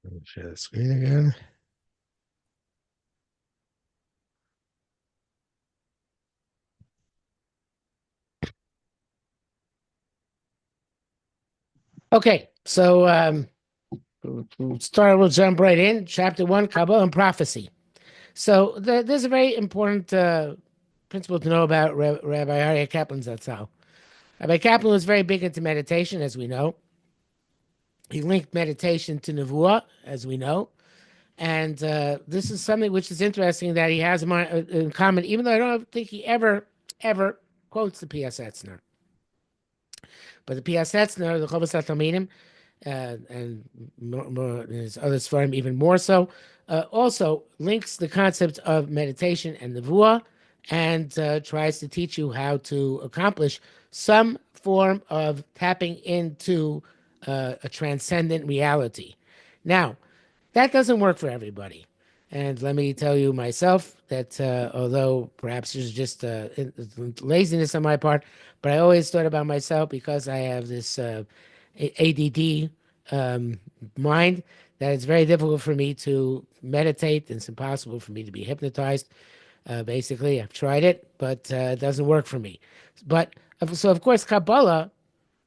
Let me share the screen again. Okay, so we'll jump right in. Chapter 1, Kabbalah and Prophecy. So there's a very important principle to know about Rabbi Aryeh Kaplan's Zatzal. Rabbi Kaplan was very big into meditation, as we know. He linked meditation to Nevuah, as we know. And this is something which is interesting that he has in common, even though I don't think he ever quotes the P.S. Etzner. But the P.S. Etzner, the Chovas HaTalmidim, and his other Sfarim even more so, also links the concept of meditation and Nevuah and tries to teach you how to accomplish some form of tapping into a transcendent reality. Now, that doesn't work for everybody. And let me tell you myself that although perhaps there's just laziness on my part, but I always thought about myself because I have this ADD mind that it's very difficult for me to meditate. And it's impossible for me to be hypnotized. Basically, I've tried it, but it doesn't work for me. But so, of course, Kabbalah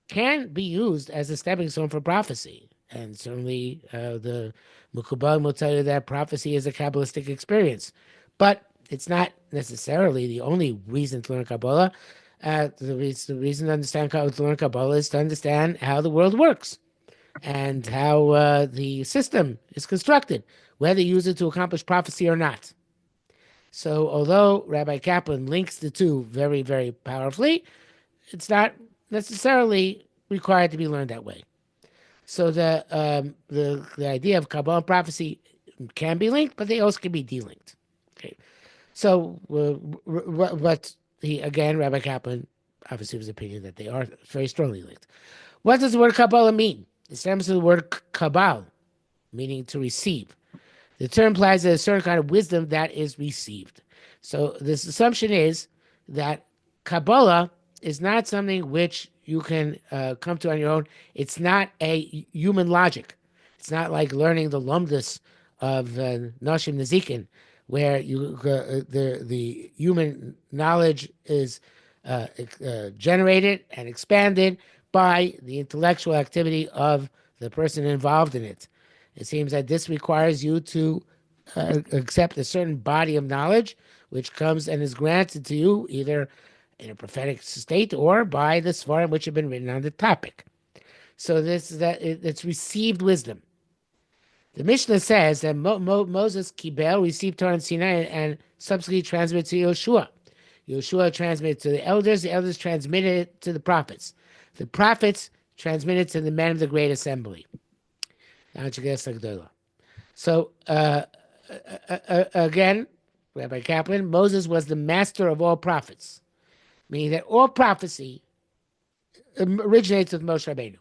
can be used as a stepping stone for prophecy. And certainly the Mukubal will tell you that prophecy is a Kabbalistic experience. But it's not necessarily the only reason to learn Kabbalah. The reason to to learn Kabbalah is to understand how the world works and how the system is constructed, whether you use it to accomplish prophecy or not. So, although Rabbi Kaplan links the two very, very powerfully, it's not necessarily required to be learned that way. So the idea of Kabbalah and prophecy can be linked, but they also can be delinked. Okay. So what he again, Rabbi Kaplan, obviously his opinion that they are very strongly linked. What does the word Kabbalah mean? It stems from the word kabal, meaning to receive. The term implies a certain kind of wisdom that is received. So this assumption is that Kabbalah is not something which you can come to on your own. It's not a human logic. It's not like learning the lumdus of Nashim Nazikin, where the human knowledge is generated and expanded by the intellectual activity of the person involved in it. It seems that this requires you to accept a certain body of knowledge, which comes and is granted to you either in a prophetic state or by the svarim which have been written on the topic. So it's received wisdom. The Mishnah says that Moses Kibel received Torah and Sinai and subsequently transmitted to Yoshua. Yoshua transmitted to the elders transmitted it to the prophets. The prophets transmitted to the men of the great assembly. So again, Rabbi Kaplan, Moses was the master of all prophets, meaning that all prophecy originates with Moshe Rabbeinu.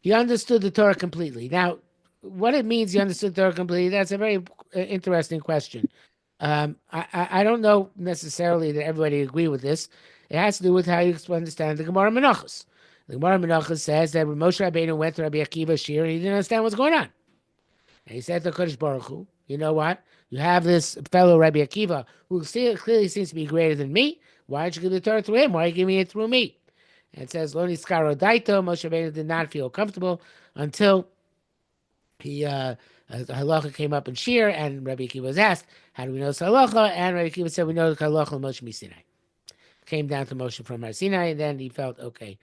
He understood the Torah completely. Now, what it means he understood the Torah completely, that's a very interesting question. I don't know necessarily that everybody agree with this. It has to do with how you understand the Gemara Menachos. The Gemara Menachos says that when Moshe Rabbeinu went to Rabbi Akiva Shir, he didn't understand what's going on. And he said to Kodesh Baruch Hu, you know what? You have this fellow Rabbi Akiva who clearly seems to be greater than me. Why don't you give the Torah through him? Why are you giving it through me? And it says, Loni Skaro Daito, Moshe Rabbeinu did not feel comfortable until halacha came up in Shir, and Rabbi Akiva was asked, how do we know it's halacha? And Rabbi Akiva said, we know the halacha Moshe Sinai. Came down to Moshe from Har Sinai, and then he felt, okay,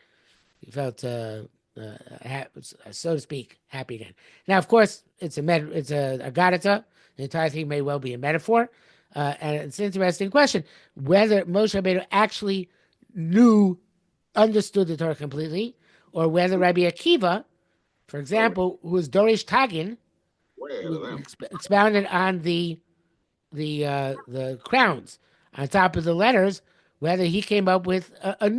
he felt, so to speak, happy again. Now, of course, it's a agadata. The entire thing may well be a metaphor. And it's an interesting question whether Moshe Rabbeinu actually understood the Torah completely, or whether Rabbi Akiva, for example, who was Dorish Tagin, expounded on the crowns on top of the letters, whether he came up with a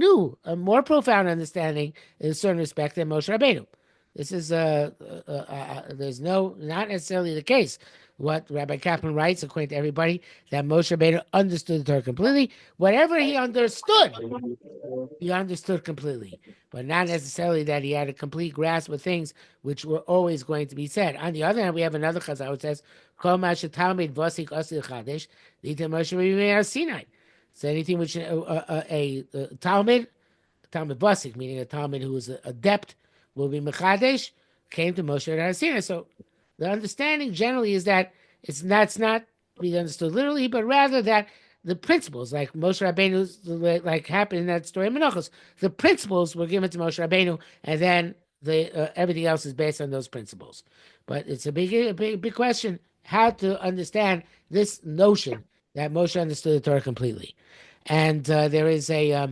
more profound understanding in a certain respect than Moshe Rabbeinu. This is there's not necessarily the case. What Rabbi Kaplan writes, according to everybody, that Moshe Rabbeinu understood the Torah completely. Whatever he understood completely, but not necessarily that he had a complete grasp of things which were always going to be said. On the other hand, we have another chazal which says, "Kol ma shetalmid vosik osil chadesh l'ita Moshe Rabbeinu Sinai." So anything which a Talmud Basik, meaning a Talmud who is adept, will be Mechadesh, came to Moshe at Sinai. So the understanding generally is that that's not be understood literally, but rather that the principles, like Moshe Rabbeinu, like happened in that story of Menachos, the principles were given to Moshe Rabbeinu, and then everything else is based on those principles. But it's a big question how to understand this notion that Moshe understood the Torah completely. And there is a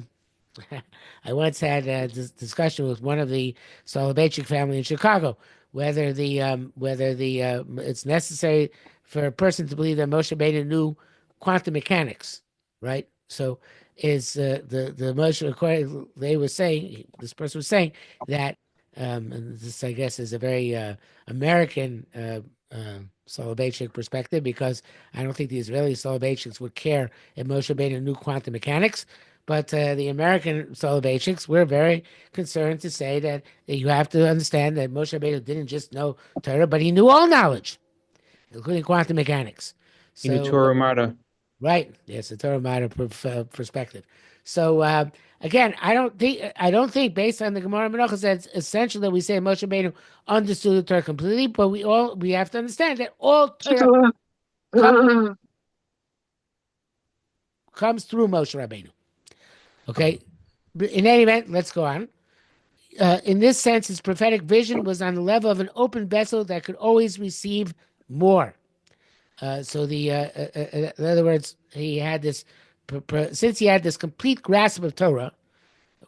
I once had a discussion with one of the Soloveitchik family in Chicago whether it's necessary for a person to believe that Moshe Rabbeinu knew quantum mechanics, right? So is the Moshe according they were saying this person was saying that and this I guess is a very American Soloveitchik perspective because I don't think the Israeli Soloveitchiks would care if Moshe Rabbeinu knew quantum mechanics. But the American Soloveitchiks were very concerned to say that you have to understand that Moshe Rabbeinu didn't just know Torah, but he knew all knowledge, including quantum mechanics. In the So, Torah Mata. right, yes, the Torah matter perspective. So again, I don't think based on the Gemara Menachos that's essential that we say Moshe Rabbeinu understood the Torah completely, but we have to understand that all Torah com- comes through Moshe Rabbeinu. Okay, in any event, let's go on. In this sense, his prophetic vision was on the level of an open vessel that could always receive more. In other words, he had this, since he had this complete grasp of Torah,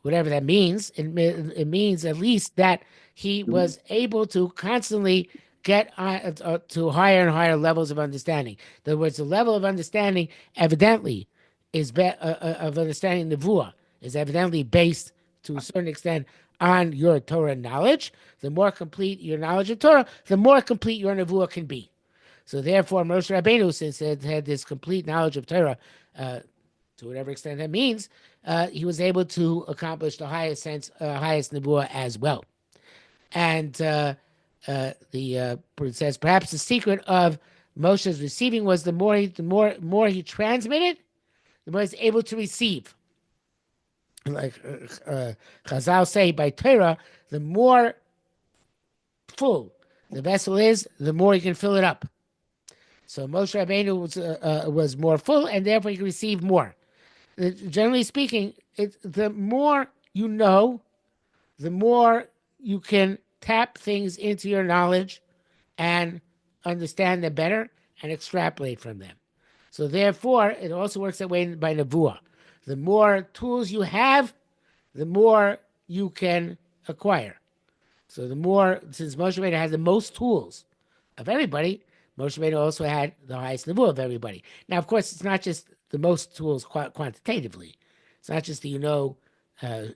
whatever that means, it means at least that he was able to constantly get to higher and higher levels of understanding. In other words, the level of understanding evidently of understanding Nevuah is evidently based to a certain extent on your Torah knowledge. The more complete your knowledge of Torah, the more complete your Nevuah can be. So therefore, Moshe Rabbeinu, since he had this complete knowledge of Torah, to whatever extent that means, he was able to accomplish the highest nevuah as well. And it says perhaps the secret of Moshe's receiving was the more he transmitted, the more he's able to receive. Like Chazal say, by Torah, the more full the vessel is, the more he can fill it up. So Moshe Rabbeinu was more full, and therefore he could receive more. Generally speaking, the more you know, the more you can tap things into your knowledge and understand them better and extrapolate from them. So therefore, it also works that way by Nevuah. The more tools you have, the more you can acquire. So the more, since Moshe Rabbeinu had the most tools of everybody, Moshe Rabbeinu also had the highest Nevuah of everybody. Now, of course, it's not just the most tools quantitatively. It's not just that you know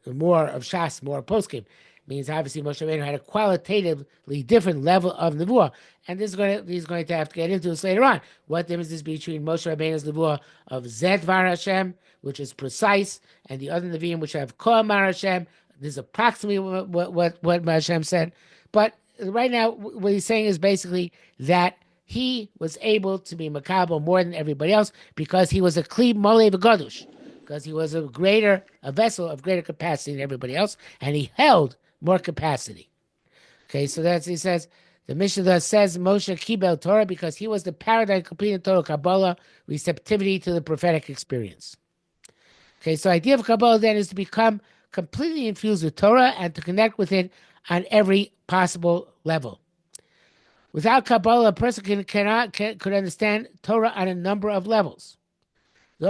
more of Shas, more of Poskim. It means obviously Moshe Rabbeinu had a qualitatively different level of Nevuah. And he's going to have to get into this later on. What difference is between Moshe Rabbeinu's Nevuah of Zed Var Hashem, which is precise, and the other Nevi'im which have Ko Amar Hashem. This is approximately what Hashem said. But right now, what he's saying is basically that he was able to be makabel more than everybody else because he was a kli mole v'gadush, because he was a vessel of greater capacity than everybody else, and he held more capacity. Okay, so he says, the Mishnah says Moshe kibel Torah because he was the paradigm completing Torah Kabbalah, receptivity to the prophetic experience. Okay, so the idea of Kabbalah then is to become completely infused with Torah and to connect with it on every possible level. Without Kabbalah, a person could understand Torah on a number of levels. The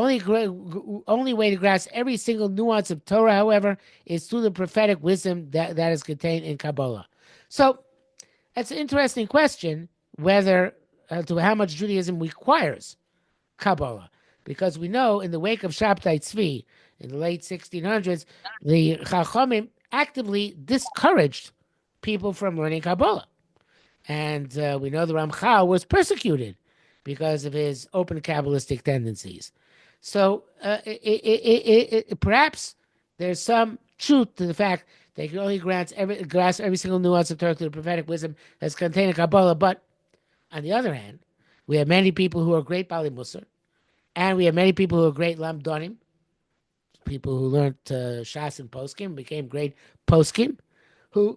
only way to grasp every single nuance of Torah, however, is through the prophetic wisdom that is contained in Kabbalah. So that's an interesting question, whether to how much Judaism requires Kabbalah, because we know in the wake of Shabtai Tzvi in the late 1600s, the Chachamim actively discouraged people from learning Kabbalah. And we know the Ramchal was persecuted because of his open Kabbalistic tendencies. So perhaps there's some truth to the fact that you can only grasp every single nuance of Torah through the prophetic wisdom that's contained in Kabbalah. But on the other hand, we have many people who are great Bali Musar, and we have many people who are great Lamdonim, people who learned Shas and Poskim, became great Poskim, who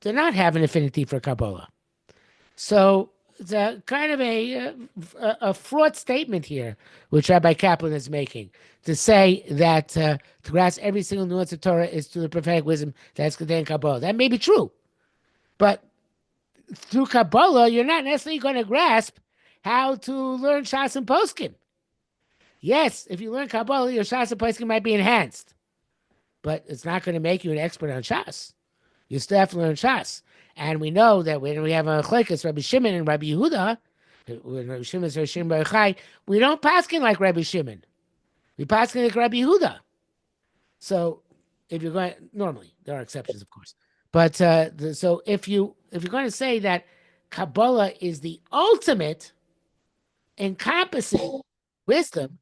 did not have an affinity for Kabbalah. So it's a kind of a fraught statement here, which Rabbi Kaplan is making, to say that to grasp every single nuance of Torah is through the prophetic wisdom that's contained in Kabbalah. That may be true, but through Kabbalah, you're not necessarily going to grasp how to learn Shas and Poskim. Yes, if you learn Kabbalah, your Shas and Poskim might be enhanced, but it's not going to make you an expert on Shas. You still have to learn Shas. And we know that when we have a Chlekes, Rabbi Shimon and Rabbi Yehuda, when Rabbi Shimon says Shimon Bar Yochai, we don't paskin like Rabbi Shimon. We paskin like Rabbi Yehuda. So if you're going, normally, there are exceptions, of course. But so if you're going to say that Kabbalah is the ultimate encompassing wisdom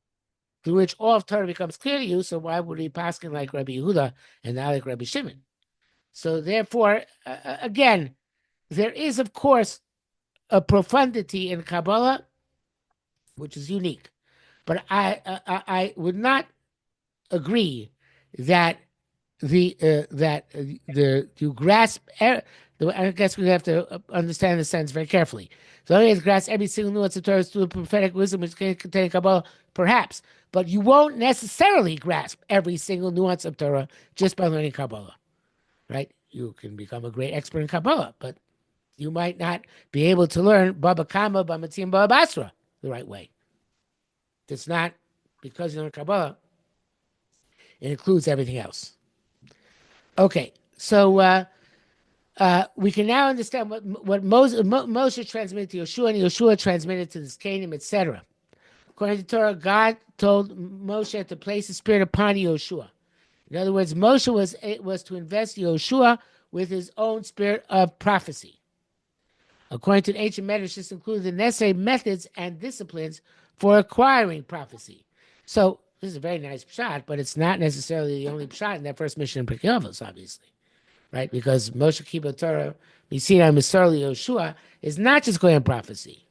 through which all of Torah becomes clear to you, so why would we paskin like Rabbi Yehuda and not like Rabbi Shimon? So therefore, again, there is, of course, a profundity in Kabbalah, which is unique. But I would not agree that you grasp. I guess we have to understand the sentence very carefully. So only has grasp every single nuance of Torah through the prophetic wisdom which can contain Kabbalah, perhaps, but you won't necessarily grasp every single nuance of Torah just by learning Kabbalah. Right? You can become a great expert in Kabbalah, but you might not be able to learn Baba Kama, Baba Matzim, Baba Basra the right way. It's not because you learn Kabbalah, it includes everything else. Okay, so we can now understand what Moshe transmitted to Yeshua, and Yeshua transmitted to the Zkanim, etc. According to Torah, God told Moshe to place His Spirit upon Yeshua. In other words, Moshe was to invest Yeshua with his own spirit of prophecy. According to the ancient medrash, this included the necessary methods and disciplines for acquiring prophecy. So this is a very nice pshat, but it's not necessarily the only pshat in that first mission in Pirkei Avos, obviously, right? Because Moshe Kibbutz Torah, Misina Misar Yeshua, is not just going on prophecy.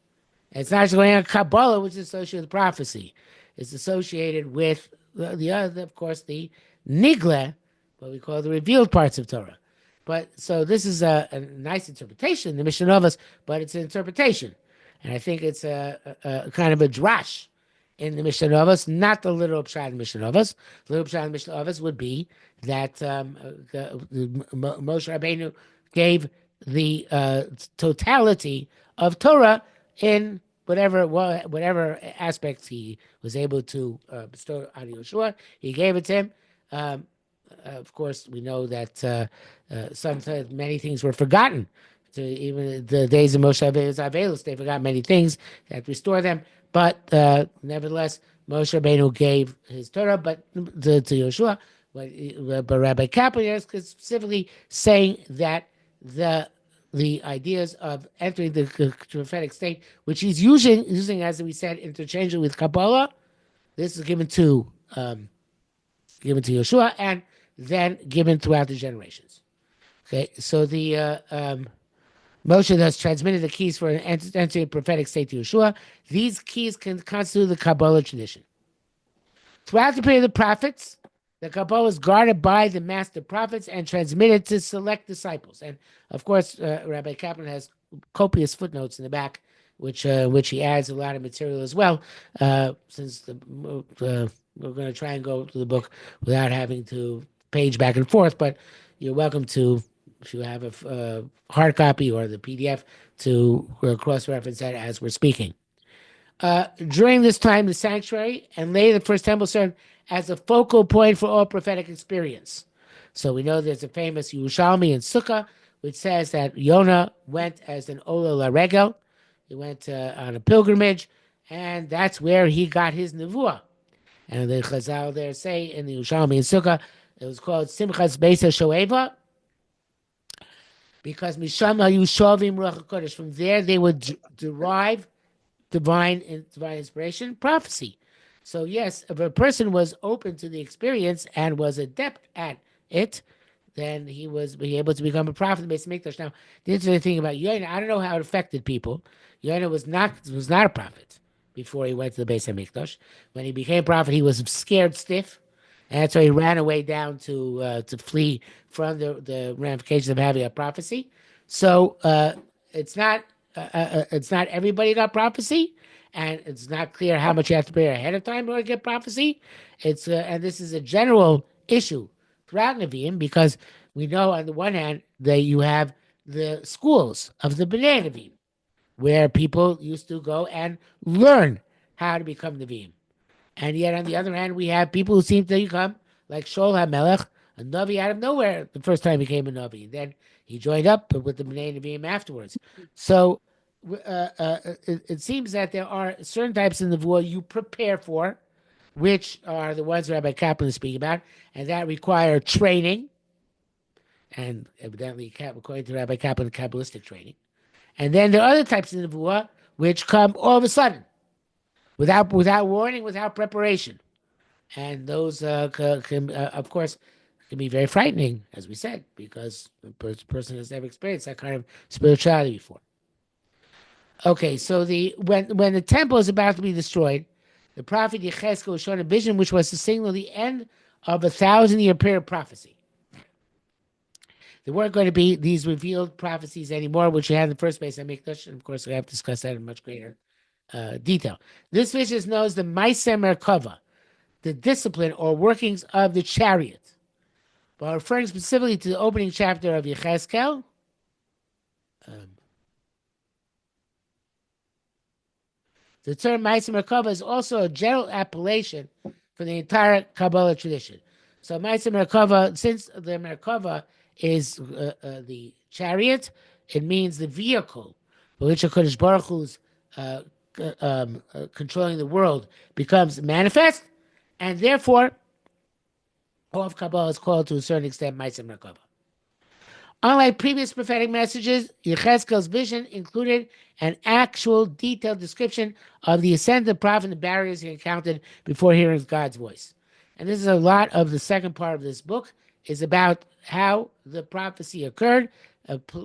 It's not just going on Kabbalah, which is associated with prophecy. It's associated with the other, of course, the Nigle, what we call the revealed parts of Torah. But so this is a nice interpretation in the Mishnah Novas, but it's an interpretation. And I think it's a kind of a drash in the Mishnah Novas, not the literal pshat in the Mishnah Novas. The literal pshat in the Mishnah Novas would be that Moshe Rabbeinu gave the totality of Torah in whatever aspects he was able to bestow on Yeshua. He gave it to him. Of course, we know that sometimes many things were forgotten. So even the days of Moshe Rabbeinu, they forgot many things that restore them. But nevertheless, Moshe Rabbeinu gave his Torah, but to Yeshua. But Rabbi Kaplan is specifically saying that the ideas of entering the prophetic state, which he's using as we said, interchangeably with Kabbalah, this is given to Yeshua and then given throughout the generations. Okay, so the Moshe thus transmitted the keys for an entry of prophetic state to Yeshua. These keys can constitute the Kabbalah tradition. Throughout the period of the prophets, the Kabbalah was guarded by the master prophets and transmitted to select disciples. And of course, Rabbi Kaplan has copious footnotes in the back, which he adds a lot of material as well. Since we're going to try and go through the book without having to page back and forth, but you're welcome to, if you have a hard copy or the PDF, to cross-reference that as we're speaking. During this time, the sanctuary and later the first temple served as a focal point for all prophetic experience. So we know there's a famous Yerushalmi in Sukkah, which says that Yonah went as an Ola Laregel. He went on a pilgrimage, and that's where he got his nevuah. And the Chazal there say in the Yerushalmi in Sukkah, it was called Simchas Beis HaShoeva, because Misham Yushavim Ruach HaKodesh. From there, they would derive divine inspiration, prophecy. So yes, if a person was open to the experience and was adept at it, then he was be able to become a prophet in the Beis Hamikdash. Now, the interesting thing about Yonah, I don't know how it affected people. Yonah was not a prophet before he went to the Beis Hamikdash. When he became a prophet, he was scared stiff, and so he ran away down to flee from the ramifications of having a prophecy. So it's not everybody got prophecy, and it's not clear how much you have to pray ahead of time in order to get prophecy. And this is a general issue throughout Nevi'im because we know on the one hand that you have the schools of the Bnei Nevi'im where people used to go and learn how to become Nevi'im. And yet, on the other hand, we have people who seem to become like Shaul HaMelech, a Navi out of nowhere the first time he became a Navi. Then he joined up with the Bnei Nevi'im afterwards. So it seems that there are certain types of Nevuah you prepare for, which are the ones Rabbi Kaplan is speaking about, and that require training, and evidently, according to Rabbi Kaplan, Kabbalistic training. And then there are other types of Nevuah which come all of a sudden, without warning, without preparation. And those, of course, can be very frightening, as we said, because the person has never experienced that kind of spirituality before. Okay, so when the temple is about to be destroyed, the prophet Yechezkel was shown a vision which was to signal the end of a 1,000-year period of prophecy. There weren't going to be these revealed prophecies anymore, which you had in the first Beis Hamikdash, and of course we have to discuss that in much greater detail. This vision is known as the Ma'aseh Merkava, the discipline or workings of the chariot. But referring specifically to the opening chapter of Yechezkel, the term Ma'aseh Merkava is also a general appellation for the entire Kabbalah tradition. So Ma'aseh Merkava, since the Merkava is the chariot, it means the vehicle by which HaKadosh Baruch Hu's controlling the world becomes manifest, and therefore all of Kabbalah is called to a certain extent Ma'aseh Merkava. Unlike previous prophetic messages, Yechezkel's vision included an actual detailed description of the ascent of the prophet and the barriers he encountered before hearing God's voice. And this is a lot of the second part of this book, is about how the prophecy occurred,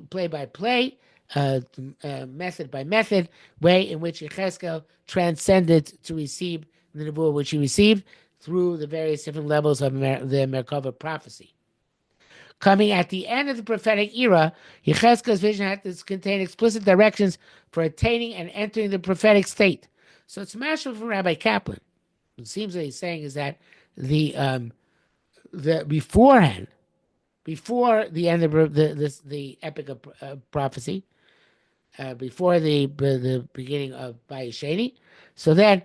play by play, method by method, way in which Yechezkel transcended to receive the Nebuah which he received through the various different levels of the Merkava prophecy. Coming at the end of the prophetic era, Yechezkel's vision had to contain explicit directions for attaining and entering the prophetic state. So it's a mashal from Rabbi Kaplan. It seems what he's saying is that the beforehand, before the end of the epic of prophecy, before the beginning of Vayesheni, so then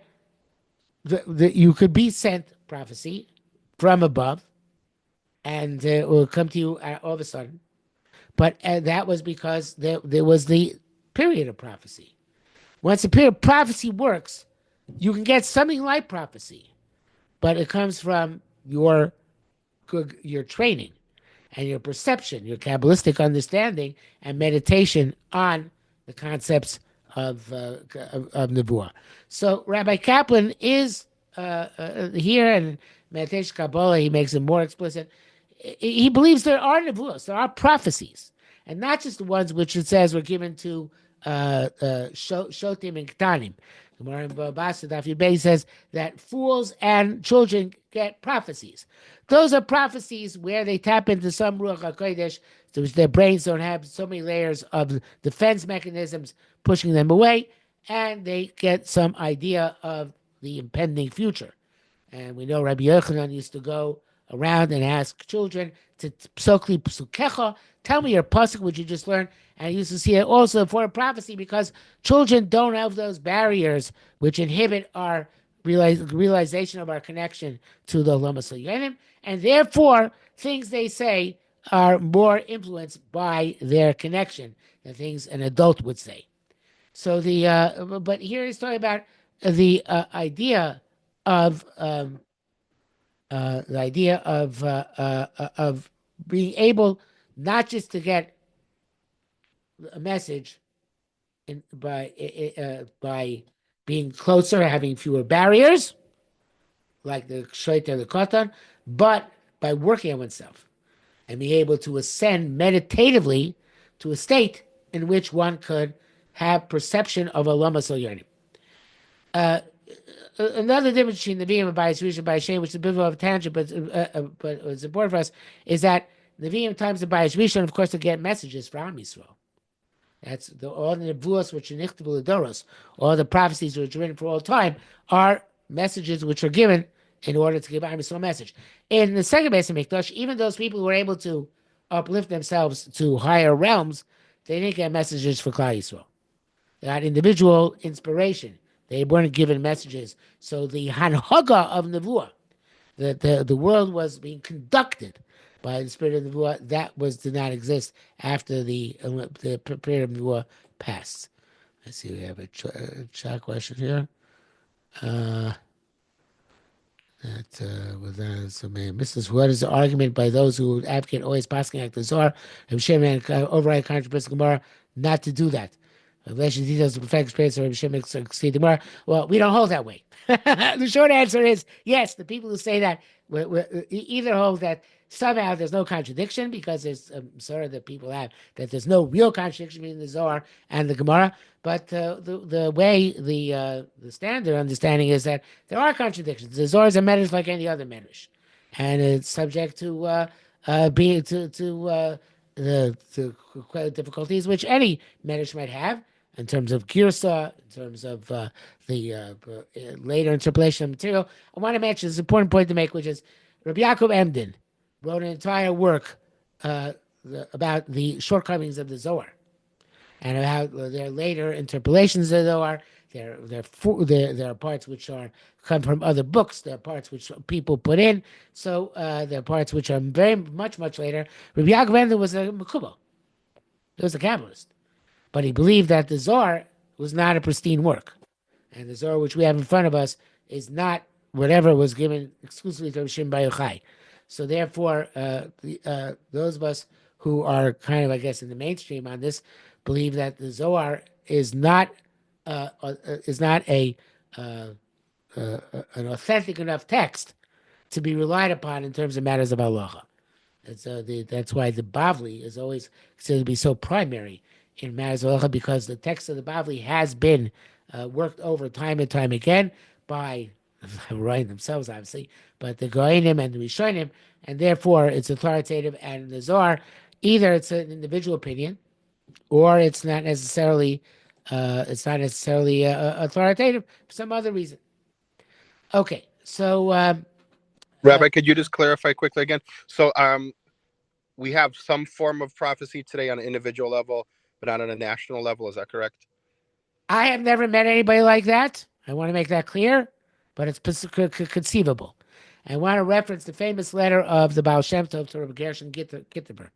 you could be sent prophecy from above, and it will come to you all of a sudden. But that was because there was the period of prophecy. Once the period of prophecy works, you can get something like prophecy, but it comes from your training and your perception, your Kabbalistic understanding and meditation on the concepts of Nebuah. So Rabbi Kaplan is here, and Meditation Kabbalah, he makes it more explicit. He believes there are Nebuahs, there are prophecies, and not just the ones which it says were given to Shotim and Ktanim. The Gemara in Baba Basra says that fools and children get prophecies. Those are prophecies where they tap into some Ruach HaKodesh, so their brains don't have so many layers of defense mechanisms pushing them away, and they get some idea of the impending future. And we know Rabbi Yochanan used to go around and ask children to psokli psukecha, tell me your pasuk which you just learned. And he used to see it also for a prophecy because children don't have those barriers which inhibit our realization of our connection to the Olam HaSoyenim, and therefore things they say are more influenced by their connection than things an adult would say. So but here he's talking about the idea of of being able not just to get a message by being closer, having fewer barriers, like the Shoit or the Katan, but by working on oneself and be able to ascend meditatively to a state in which one could have perception of a lama Yonim. Uh, Another difference between the Nevi'im and Bayis Rishon and Bayis Sheni, which is a bit of a tangent, but it's important for us, is that the Nevi'im times the Bayis Rishon, of course, to get messages from Yisrael. That's all the nevuos which are nichtavu ledoros, all the prophecies which are written for all time, are messages which are given in order to give Am Yisrael a message. In the second base of Mikdash, even those people who were able to uplift themselves to higher realms, they didn't get messages for Klal Yisrael. They got individual inspiration. They weren't given messages. So the hanhaga of nevuah, the world was being conducted by the spirit of nevuah, did not exist after the period of nevuah passed. Let's see, we have a chat question here. Mrs. What is the argument by those who advocate always passing like the Zohar and Shem and override controversial Gemara not to do that? Revelation details the prophetic experience of Shem exceed the Gemara. Well, we don't hold that way. The short answer is yes. The people who say that either hold that somehow there's no contradiction because there's sort of that people have that there's no real contradiction between the Zohar and the Gemara. But the way the standard understanding is that there are contradictions. The Zohar is a medrash like any other medrash, and it's subject to being to the difficulties which any medrash might have in terms of girsa, in terms of the later interpolation of material. I want to mention this important point to make, which is Rabbi Yaakov Emden wrote an entire work about the shortcomings of the Zohar and how there are later interpolations of the Zohar. There are parts which come from other books. There are parts which people put in. So there are parts which are very much later. Rabbi Yaakov Emden was a Mekubal. He was a Kabbalist. But he believed that the Zohar was not a pristine work. And the Zohar which we have in front of us is not whatever was given exclusively to Shimon Bar Yochai. So therefore, those of us who are kind of, I guess, in the mainstream on this, believe that the Zohar is not an authentic enough text to be relied upon in terms of matters of halacha. That's why the Bavli is always considered to be so primary in matters of halacha, because the text of the Bavli has been worked over time and time again by writing themselves, obviously, but the Goinim and the Rishonim, and therefore it's authoritative. And the Zohar, either it's an individual opinion, or it's not necessarily authoritative for some other reason. Okay, so Rabbi, could you just clarify quickly again? So we have some form of prophecy today on an individual level, but not on a national level. Is that correct? I have never met anybody like that. I want to make that clear, but it's conceivable. I want to reference the famous letter of the Baal Shem Tov to Rabbi Gershon Gitterberg.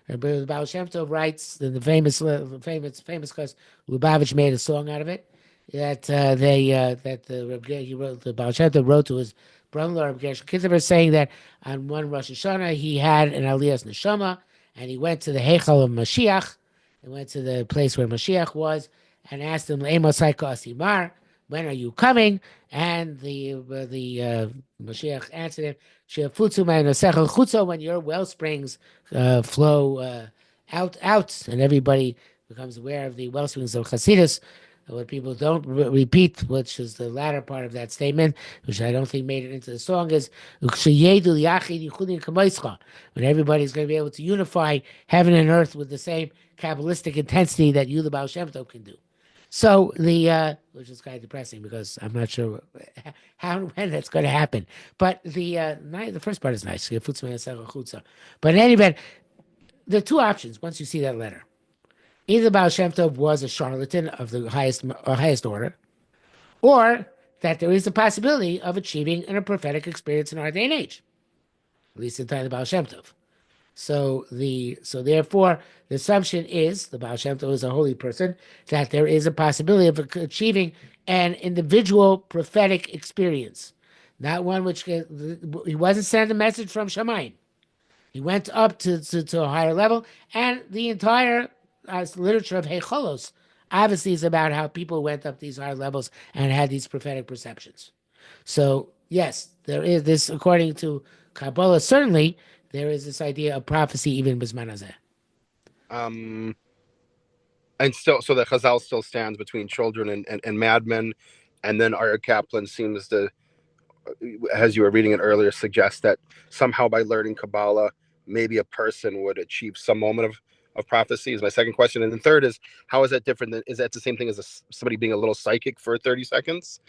The Baal Shem Tov writes the famous because Lubavitch made a song out of it. That the Baal Shem Tov wrote to his brother-in-law Rabbi Gershon Gitterberg, saying that on one Rosh Hashanah he had an Aliyas Neshama, and he went to the Heichal of Mashiach. He went to the place where Mashiach was and asked him, "Eimosayka Asimar, when are you coming?" And the Mashiach answered him, "She'afutzu ma'anosechel chutzo," when your well springs flow out, and everybody becomes aware of the well springs of Chassidus. What people don't repeat, which is the latter part of that statement, which I don't think made it into the song, is when everybody's going to be able to unify heaven and earth with the same Kabbalistic intensity that you, the Baal Shem Tov, can do. So which is kind of depressing because I'm not sure how and when that's going to happen. But the first part is nice. But in any event, there are two options once you see that letter. Either Baal Shem Tov was a charlatan of the highest order, or that there is a possibility of achieving a prophetic experience in our day and age, at least in the time of the Baal Shem Tov. So therefore, the assumption is the Baal Shem Tov is a holy person, that there is a possibility of achieving an individual prophetic experience, not one which he wasn't sent a message from Shamayim. He went up to a higher level, and the entire literature of Hecholos obviously is about how people went up these higher levels and had these prophetic perceptions. So yes, there is this, according to Kabbalah, certainly there is this idea of prophecy even Bisman Hazeh. Um, and still, so the Chazal still stands between children and madmen, and then Aryeh Kaplan seems to, as you were reading it earlier, suggest that somehow by learning Kabbalah, maybe a person would achieve some moment of prophecy. Is my second question, and then third is, how is that different? Is that the same thing as somebody being a little psychic for 30 seconds?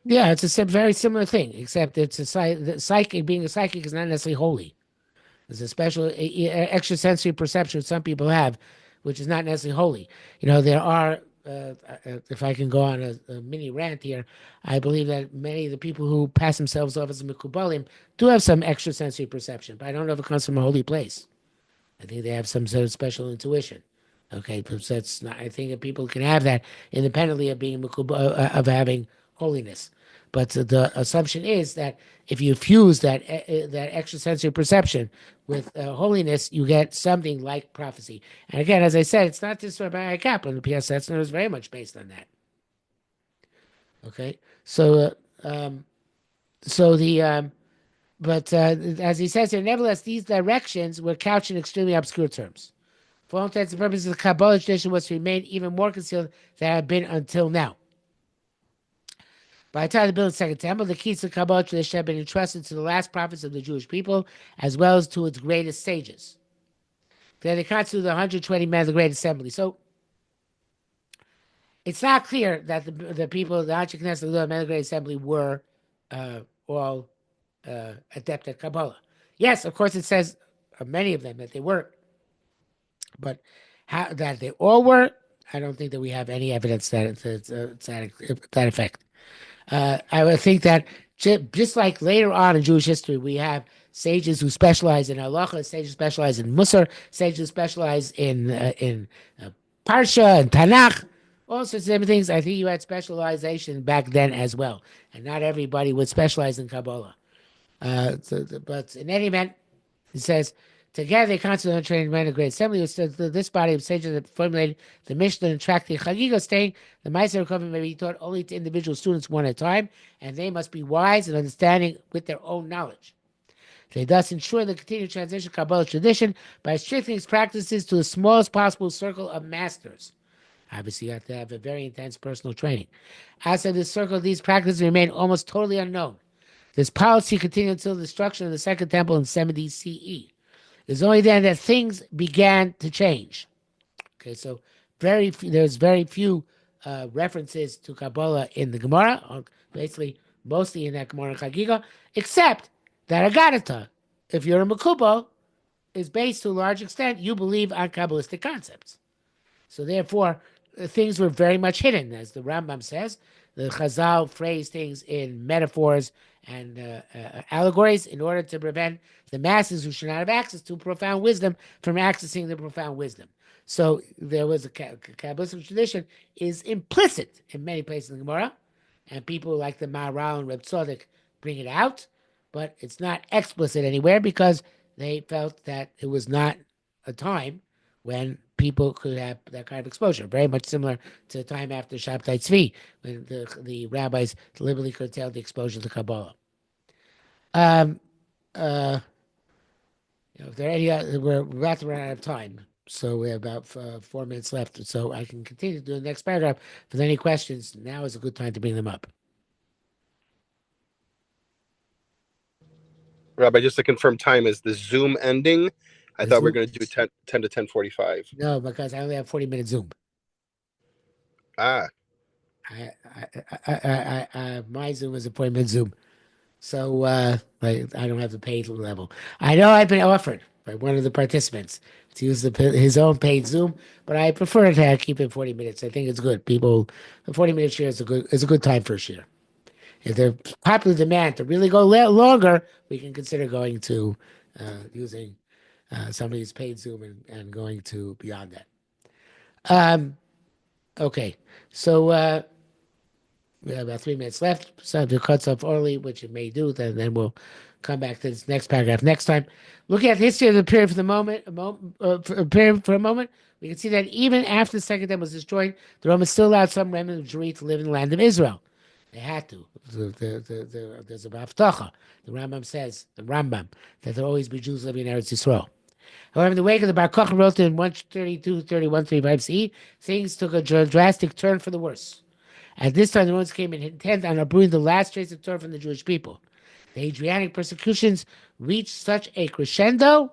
Yeah, it's a very similar thing, except it's the psychic. Being a psychic is not necessarily holy. There's a special extrasensory perception some people have, which is not necessarily holy. There are, if I can go on a mini rant here, I believe that many of the people who pass themselves off as Mikubalim do have some extrasensory perception, but I don't know if it comes from a holy place. I think they have some sort of special intuition. Okay, because that's not, I think that people can have that independently of being of having holiness. But the assumption is that if you fuse that extrasensory perception with holiness, you get something like prophecy. And again, as I said, it's not just Rabbi Kaplan. The P.S. Setzner is very much based on that. Okay, so so the but as he says here, nevertheless, these directions were couched in extremely obscure terms. For all intents and purposes, the Kabbalah tradition was to remain even more concealed than it had been until now. By the time of the building of the Second Temple, the keys to the Kabbalah tradition had been entrusted to the last prophets of the Jewish people, as well as to its greatest sages. They constituted the 120 men of the Great Assembly. So it's not clear that the people, the Anshe Knesset, the men of the Great Assembly, were all adept at Kabbalah. Yes, of course, it says many of them that they were, but how that they all were, I don't think that we have any evidence that it's that effect. I would think that just like later on in Jewish history, we have sages who specialize in halacha, sages who specialize in musar, sages who specialize in parsha and Tanakh, all sorts of different things. I think you had specialization back then as well, and not everybody would specialize in Kabbalah. But in any event, it says, together they constitute the trained men of great assembly. This body of sages that formulated the Mishnah and tracked the Chagiga, saying the Meiser recovery may be taught only to individual students one at a time, and they must be wise and understanding with their own knowledge. They thus ensure the continued transition of Kabbalah tradition by restricting its practices to the smallest possible circle of masters. Obviously, you have to have a very intense personal training. Outside this circle, these practices remain almost totally unknown. This policy continued until the destruction of the Second Temple in 70 CE. It's only then that things began to change. Okay, so there's very few references to Kabbalah in the Gemara, or basically mostly in that Gemara Chagiga, except that Agadata, if you're a Makubal, is based to a large extent, you believe on Kabbalistic concepts. So therefore, things were very much hidden, as the Rambam says. The Chazal phrased things in metaphors and allegories in order to prevent the masses who should not have access to profound wisdom from accessing the profound wisdom. So there was a Kabbalistic tradition is implicit in many places in the Gemara, and people like the Maharal and Reb Tzadok bring it out, but it's not explicit anywhere because they felt that it was not a time when people could have that kind of exposure. Very much similar to the time after Shabtai Tzvi, when the rabbis deliberately curtailed the exposure to Kabbalah. If there are any, we're about to run out of time, so we have about 4 minutes left. So I can continue to do the next paragraph. If there's any questions, now is a good time to bring them up. Rabbi, just to confirm time, is the Zoom ending? I thought we were going to do 10 to 10:45. No, because I only have 40-minute Zoom. Ah. My Zoom is a 40-minute Zoom. So I don't have the paid level. I know I've been offered by one of the participants to use his own paid Zoom, but I prefer to keep it 40 minutes. I think it's good. The 40-minute share is a good time for a share. If there's popular demand to really go longer, we can consider going to using somebody's paid Zoom and going to beyond that. Okay, so we have about 3 minutes left. So if it cuts off early, which it may do, then we'll come back to this next paragraph next time. Looking at the history of the period for the moment, for a moment, we can see that even after the second temple was destroyed, the Romans still allowed some remnant of Jewry to live in the land of Israel. They had to. There's a Baftacha. The Rambam, that there will always be Jews living in Eretz Yisrael. However, in the wake of the Bar Kochba wrote in 132, 31, 35 CE, things took a drastic turn for the worse. At this time, the Romans came intent on uprooting the last trace of Torah from the Jewish people. The Adriatic persecutions reached such a crescendo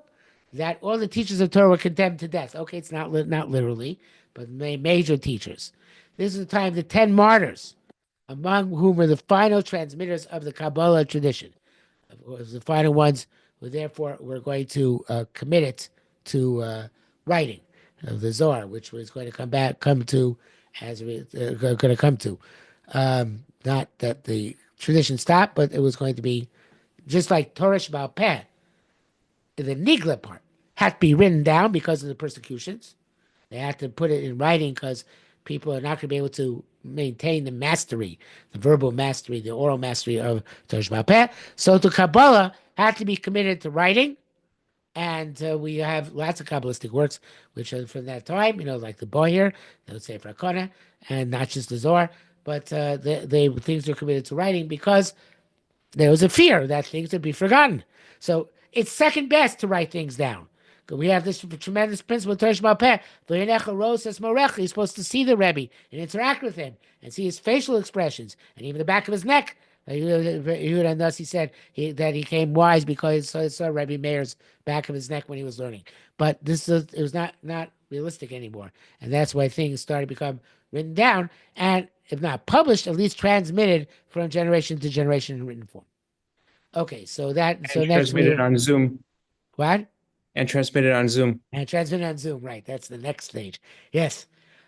that all the teachers of Torah were condemned to death. Okay, it's not literally, but major teachers. This is the time of the 10 martyrs, among whom were the final transmitters of the Kabbalah tradition. Of course, the final ones who therefore were going to commit it to writing of the Zohar, which was going to come to as we going to come to. Not that the tradition stopped, but it was going to be just like Torah Sheba'al Peh, the Nigla part had to be written down because of the persecutions. They had to put it in writing because people are not going to be able to maintain the mastery, the verbal mastery, the oral mastery of Torah Sheba'al Peh. So the Kabbalah had to be committed to writing. And we have lots of Kabbalistic works, which are from that time, like the Boyer, the Sefer HaKonah, and not just the Zohar, but things were committed to writing because there was a fear that things would be forgotten. So it's second best to write things down. We have this tremendous principle, Torah Sheba'al Peh. You're supposed to see the Rebbe and interact with him and see his facial expressions and even the back of his neck. Yehuda Nasi said that he came wise because he saw Rebbe Meir's back of his neck when he was learning. But it was not realistic anymore. And that's why things started to become written down and, if not published, at least transmitted from generation to generation in written form. Okay, so next transmitted on Zoom. What? And transmitted on Zoom. And transmitted on Zoom, right? That's the next stage. Yes.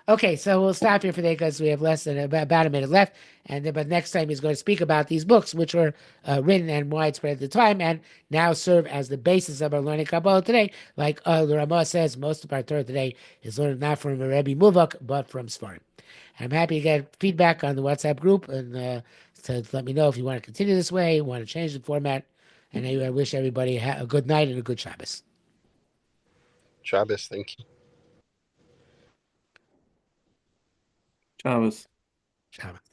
Okay, so we'll stop here for today because we have less than about a minute left. But next time he's going to speak about these books, which were written and widespread at the time, and now serve as the basis of our learning Kabbalah today. Like the Ramah says, most of our Torah today is learned not from a Rebbe Muvak, but from Sfarim. I'm happy to get feedback on the WhatsApp group and to let me know if you want to continue this way, want to change the format. And I wish everybody a good night and a good Shabbos. Shabbos, thank you. Shabbos. Shabbos.